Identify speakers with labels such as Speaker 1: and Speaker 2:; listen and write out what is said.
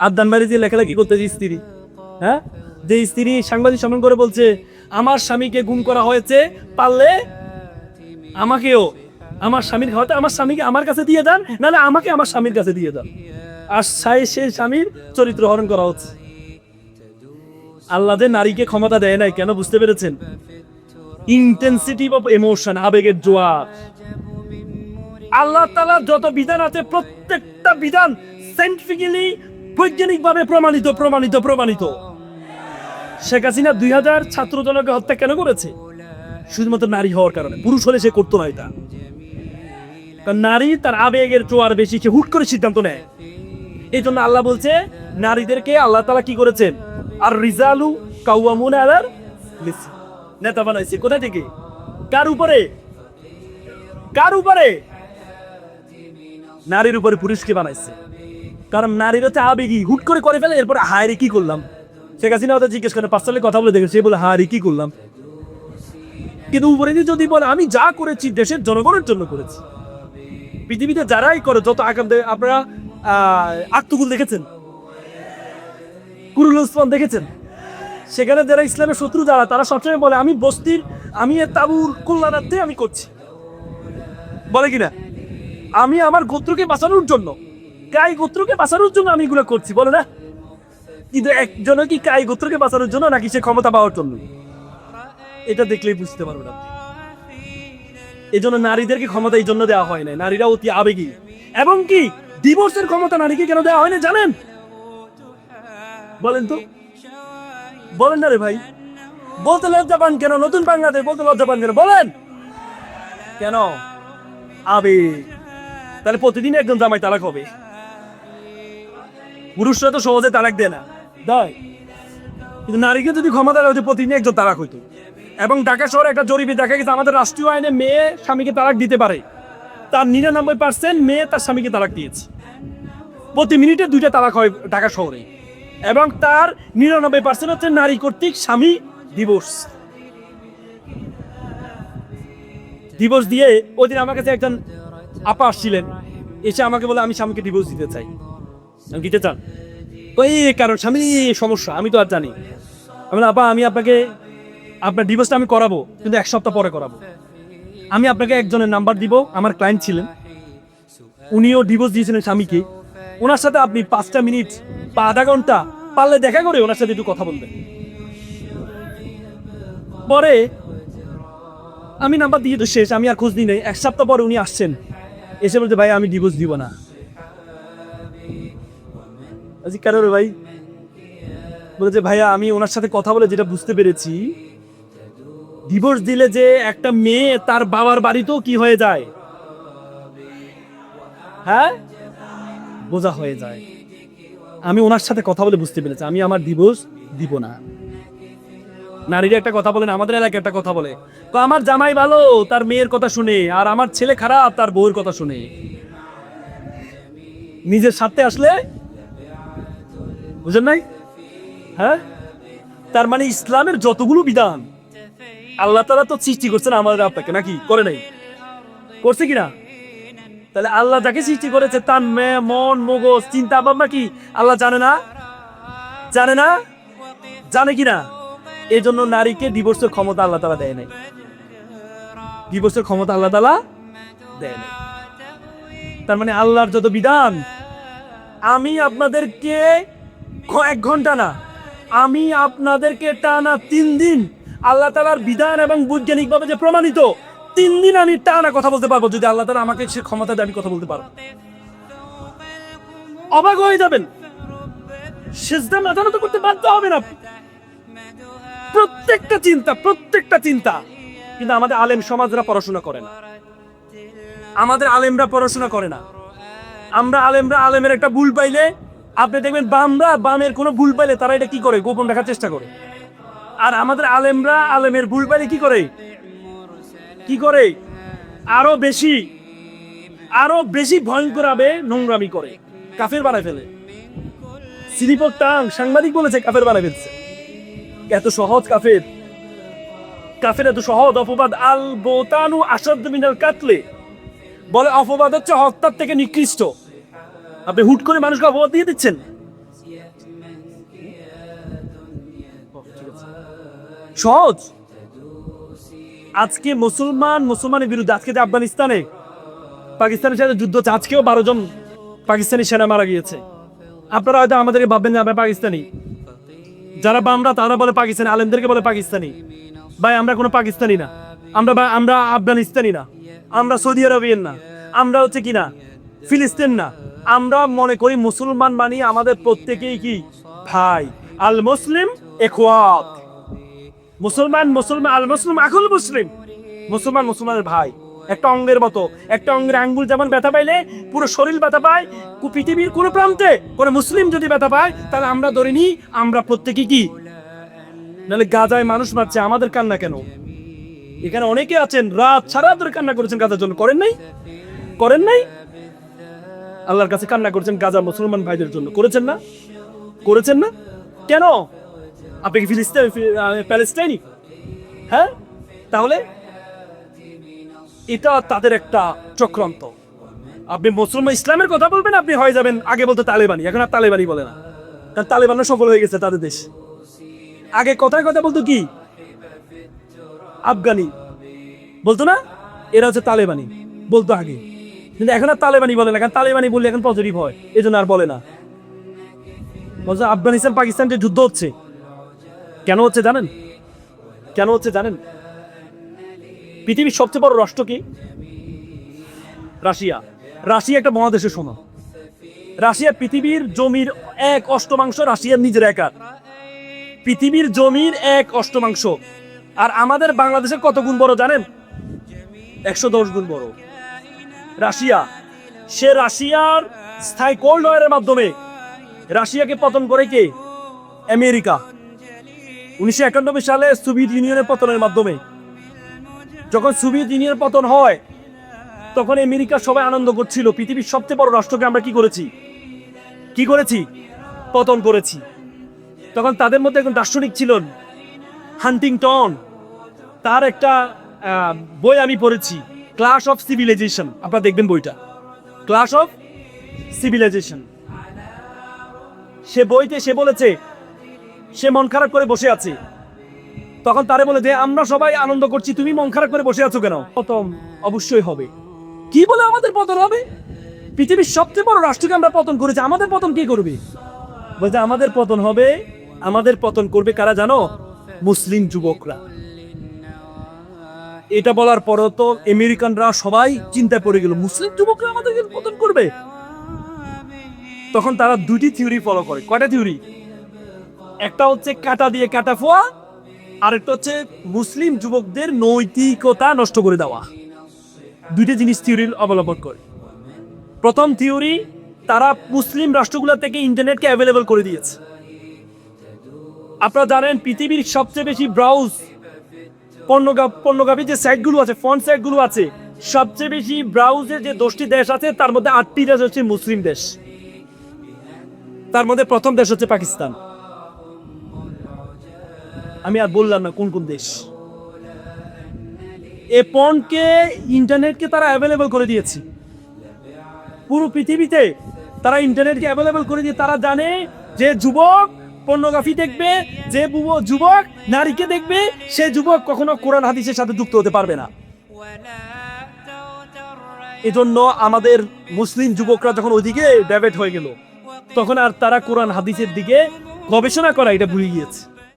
Speaker 1: আদান বাড়ি যে লেখালেখি করতেছে স্ত্রী, হ্যাঁ, যে স্ত্রী সাংবাদিক সম্মেলন করে বলছে আমার স্বামীকে গুম করা হয়েছে, পারলে আমাকেও আমার স্বামীর খাওয়াতে আমার স্বামীকে আমার কাছে দিয়ে দেন, নাহলে আমাকে আমার স্বামীর কাছে দিয়ে দেন। আর সে স্বামীর চরিত্র হরণ করা হচ্ছে। আল্লাহ যে নারীকে ক্ষমতা দেয় নাই কেন বুঝতে পেরেছেন? ইন্টেন্সিটি অফ ইমোশন, আবেগের জোয়ার। আল্লাহ তাআলার যত বিধান আছে প্রত্যেকটা বিধান সায়েন্টিফিক্যালি, বৈজ্ঞানিকভাবে প্রমাণিত। শেখ হাসিনা 2000 ছাত্র জনকে হত্যা কেন করেছে? শুধুমাত্র নারী হওয়ার কারণে। পুরুষ হলে সে করতো না এটা। কারণ নারী তার আবেগের জোয়ার বেশি, সে হুট করে সিদ্ধান্ত নেয়। এই জন্য আল্লাহ বলছে নারীদেরকে আল্লাহ তাআলা কি করেছেন? আর রিজালু কাওয়ামুনা আলার নিসা, নেতা বানাইছে। কোথা থেকে? কার উপরে? নারীর উপরে পুরুষকে বানাইছে। কারণ নারীর হচ্ছে আবেগী, হুট করে ফেলে, এরপর হায় রে কি করলাম। শেখ হাসিনা ওদের জিজ্ঞেস করে, পার্সোনালি কথা বলে দেখে, সে বলে হায় রে কি করলাম। কিন্তু উপরে যদি বলে আমি যা করেছি দেশের জনগণের জন্য করেছি। পৃথিবীতে যারাই করে যত আকাম দেয়, আপনারা আক্তুকুল দেখেছেন, কুরুল ওসমান দেখেছেন, সেখানে যারা ইসলামের শত্রু যারা, তারা সবসময় বলে আমি বস্তির, আমি তাবুর কল্যাণার্থে আমি করছি, বলে কিনা? আমি আমার গোত্রকে বাঁচানোর জন্য, কাই গোত্রকে বাঁচানোর জন্য আমি এগুলো করছি, বলে না? কিন্তু একজন কি কাই গোত্রকে বাঁচানোর জন্য, নাকি সে ক্ষমতা পাওয়ার জন্য? এটা দেখলেই বুঝতে পারবেন আপনি। এই জন্য নারীদেরকে ক্ষমতা এই জন্য দেওয়া হয় না, নারীরা অতি আবেগী। এবং কি ডিভোর্সের ক্ষমতা নারীকে কেন দেওয়া হয় না জানেন? বলেন তো, বলেন না রে ভাই, বলতে লজ্জা পান কেন? নতুন বাংলাদেশ বলতে লজ্জা পান কেন? বলেন কেন? আবেগ। তাহলে প্রতিদিন একজন জামাই তালাক হবে। পুরুষরা তো সহজে তালাক দেয় না, দেয়। কিন্তু নারীকে যদি ক্ষমতা দেওয়া হতো, প্রতিদিন একজন তালাক হইতো। এবং ঢাকা শহরে একটা জরিপে দেখা গেছে আমাদের রাষ্ট্রীয় আইনে মেয়ে স্বামীকে তালাক দিতে পারে, তার 99% মেয়ে তার স্বামীকে তালাক দিয়েছে। প্রতি মিনিটে 2টা তালাক হয় ঢাকা শহরে। এবং তার 99% হচ্ছে নারী কর্তৃক স্বামী ডিভোর্স দিয়ে। ওই দিন আমার কাছে একজন আপা আসছিলেন, এসে আমাকে বলে আমি স্বামীকে ডিভোর্স দিতে চাই। আমি দিতে চান? ওই কারণ স্বামী সমস্যা, আমি তো আর জানি। আমি আপা, আমি আপনাকে আপনার ডিভোর্সটা আমি করাবো, কিন্তু 1 সপ্তাহ পরে করাবো। আমি আপনাকে একজনের নাম্বার দিব, আমার ক্লায়েন্ট ছিলেন, উনিও ডিভোর্স দিয়েছিলেন স্বামীকে। ওনার সাথে আপনি 5টা মিনিট বা আধা ঘন্টা পারলে দেখা করে ওনার সাথে একটু কথা বলবেন। পরে আমি নাম্বার দিয়ে তো শেষ, আমি আর খোঁজ নিই নাই। 1 সপ্তাহ পরে উনি আসছেন, এসে বলতে ভাই আমি ডিভোর্স দিব না। কেন রে ভাই? বলেছে ভাইয়া আমি ওনার সাথে কথা বলে যেটা বুঝতে পেরেছি, ডিভোর্স দিলে যে একটা মেয়ে তার বাবার বাড়িতেও কি হয়ে যায়, হ্যাঁ, বোঝা হয়ে যায়। আমি ওনার সাথে কথা বলে বুঝতে পেরেছি আমি আমার ডিভোর্স দিব না। নারীরা একটা কথা বলেন, আমাদের এলাকায় একটা কথা বলে, তো আমার জামাই ভালো তার মেয়ের কথা শুনে, আর আমার ছেলে খারাপ তার বউয়ের কথা শুনে। নিজের সাথে আসলে বুঝেন নাই? হ্যাঁ, তার মানে ইসলামের যতগুলো বিধান আল্লাহ তাআলা তো সৃষ্টি করছেন আমাদের আপনাকে, নাকি করে নাই? করছে কিনা? তাহলে আল্লাহ যাকে সৃষ্টি করেছে তার মন মগজ চিন্তা ভাবনা কি আল্লাহ জানে না? জানে কিনা? এই জন্য নারীকে ডিভোর্সের ক্ষমতা আল্লাহ তাআলা দেয় নাই। ডিভোর্সের ক্ষমতা আল্লাহ তাআলা দেয় নাই। তার মানে আল্লাহর যত বিধান, আমি আপনাদেরকে 1 ঘন্টা না, আমি আপনাদেরকে টানা 3 দিন আল্লাহ তাআলার বিধান এবং বৈজ্ঞানিকভাবে যে প্রমাণিত, 3 দিন আমি টানা কথা বলতে পারবো, যদি আল্লাহ তাআলা আমাকে সে ক্ষমতা দেয় আমি কথা বলতে পারবো। অবাক হয়ে যাবেন, সিজদা মাথা নত করতে বাধ্য হবেন আপনি। প্রত্যেকটা চিন্তা। কিন্তু আমাদের আলেম সমাজরা পড়াশোনা করে না, আমাদের আলেমরা পড়াশোনা করে না। আমরা আলেমের একটা ভুল পাইলে, আপনি দেখবেন বামের কোনো ভুল পাইলে তারা এটা কি করে, গোপন রাখার চেষ্টা করে। আর আমাদের আলেমরা আলেমের ভুল পাইলে কি করে আরো বেশি ভয়ঙ্কর ভাবে নোংরামি করে, কাফের বানায় ফেলে। সিলিপক টাং সাংবাদিক বলেছে কাফের বানায় ফেলছে। এত সহজ কাফের এত সহজ। অপবাদ আল বোতানু আসাদ মিনাল কাতলে, বলে অপবাদ হচ্ছে হত্যার থেকে নিকৃষ্ট। আপনি হুট করে মানুষকে অপবাদ দিয়ে দিচ্ছেন, সহজ। আজকে মুসলমানের বিরুদ্ধে, আজকে যে আফগানিস্তানে পাকিস্তানের সাথে যুদ্ধ হচ্ছে, আজকেও 12 জন পাকিস্তানি সেনা মারা গিয়েছে। আপনারা হয়তো আমাদেরকে ভাববেন যে আমরা পাকিস্তানি, যারা বামরা তারা বলে পাকিস্তানি, আলেমদেরকে বলে পাকিস্তানি। ভাই আমরা কোনো পাকিস্তানি না, আমরা আফগানিস্তানি না, আমরা সৌদি আরবিয়ান না, আমরা হচ্ছে কি না ফিলিস্তিন না। আমরা মনে করি মুসলমান মানি আমাদের প্রত্যেকেই কি ভাই। আল মুসলিম ইখওয়াত, মুসলমান আল মুসলিম আকুল মুসলিম, মুসলমানের ভাই। একটা অঙ্গের মতো, একটা অঙ্গের আঙ্গুল যেমন ব্যথা পাইলে পুরো শরীর ব্যথা পায়, পৃথিবীর কোনো প্রান্তে কোনো মুসলিম যদি ব্যথা পায় তাহলে আমরা ধরে নিই আমরা প্রত্যেকেই কি। নাহলে গাজায় মানুষ মারছে, আমাদের কান্না কেন? এখানে অনেকে আছেন রাত সারা ধরে কান্না করেছেন গাজার জন্য, করেন নাই? আল্লাহর কাছে কান্না করেছেন গাজা মুসলমান ভাইদের জন্য, করেছেন না? কেন? আপনি কি প্যালেস্টাইনি? হ্যাঁ, তাহলে এটা তাদের একটা চক্রান্ত। আপনি মুসলমান ইসলামের কথা বলবেন, আপনি হয়ে যাবেন আগে বলতে তালেবানি, এখন আর তালেবানি বলে না, কারণ তালেবানও সফল হয়ে গেছে তাদের দেশ। আগে কথায় কথা বলতো কি আফগানি বলতো না, এরা হচ্ছে তালেবানি বলতো আগে, কিন্তু এখন আর তালেবানি বলে না, কারণ তালেবানি বললে এখন পজিটিভ হয়, এই জন্য আর বলে না। বলছে আফগানিস্তান পাকিস্তান যে যুদ্ধ হচ্ছে, কেন হচ্ছে জানেন? পৃথিবীর সবচেয়ে বড় রাষ্ট্র কি? রাশিয়া একটা মহাদেশের সমান। রাশিয়া পৃথিবীর জমির 1/8 রাশিয়ার নিজের একার, পৃথিবীর জমির 1/8। আর আমাদের বাংলাদেশের কত গুণ বড় জানেন? 110 গুণ বড়। রাশিয়ার স্থায়ী কোল্ড ওয়ারের মাধ্যমে রাশিয়াকে পতন করে কে? আমেরিকা। 1991 সালে সোভিয়েত ইউনিয়নের পতনের মাধ্যমে। যখন সোভিয়েত ইউনিয়নের পতন হয় তখন আমেরিকা সবাই আনন্দ করছিল, পৃথিবীর সবচেয়ে বড় রাষ্ট্রকে আমরা কি করেছি? পতন করেছি। তখন তাদের মধ্যে একজন দার্শনিক ছিলেন হান্টিংটন, তার একটা বই আমি পড়েছি, ক্লাশ অফ সিভিলাইজেশন। আপনারা দেখবেন বইটা, ক্লাশ অফ সিভিলাইজেশন। সে বইতে সে বলেছে সে মন খারাপ করে বসে আছে, তখন তারে বলে যে আমরা সবাই আনন্দ করছি, তুমি মন খারাপ করে বসে আছো কেন? পতন অবশ্যই হবে। কি বলে আমাদের পতন হবে? পৃথিবীর সবচেয়ে বড় রাষ্ট্রকে আমরা পতন করেছি, আমাদের পতন কে করবে? বলছে আমাদের পতন হবে, আমাদের পতন করবে কারা জানো? মুসলিম যুবকরা। এটা বলার পরও তো আমেরিকানরা সবাই চিন্তায় পড়ে গেল, মুসলিম যুবকরা আমাদেরকে পতন করবে। তখন তারা 2টি থিওরি ফলো করে। কয়টা থিওরি? একটা হচ্ছে কাঁটা দিয়ে কাঁটা ফোয়া, আরেকটা হচ্ছে মুসলিম যুবকদের নৈতিকতা নষ্ট করে দেওয়া। 2টি জিনিস থিওরি অবলম্বন করে। প্রথম থিওরি, তারা মুসলিম রাষ্ট্রগুলো থেকে ইন্টারনেটকে অ্যাভেলেবল করে দিয়েছে। আপনারা জানেন পৃথিবীর সবচেয়ে বেশি ব্রাউজ পর্নোগ্রাফি যে সাইটগুলো আছে, ফোন সাইটগুলো আছে, সবচেয়ে বেশি ব্রাউজের যে 10টি দেশ আছে তার মধ্যে 8টি দেশ হচ্ছে মুসলিম দেশ। তার মধ্যে প্রথম দেশ হচ্ছে পাকিস্তান। আমি আর বললাম না কোন কোন দেশ। এ পর্নকে, ইন্টারনেটকে তারা অ্যাভেলেবল করে দিয়েছে পুরো পৃথিবীতে। তারা ইন্টারনেটকে অ্যাভেলেবল করে দিয়ে তারা জানে যে যুবক পর্নোগ্রাফি দেখবে, যে যুবক নারীকে দেখবে, সে যুবক কখনো কোরআন হাদিসের সাথে যুক্ত হতে পারবে না। এজন্য আমাদের মুসলিম যুবকরা যখন ওইদিকে ড্যাভেট হয়ে গেল, তখন আর তারা কোরআন হাদিসের দিকে গবেষণা করা এটা ভুলে গিয়েছে।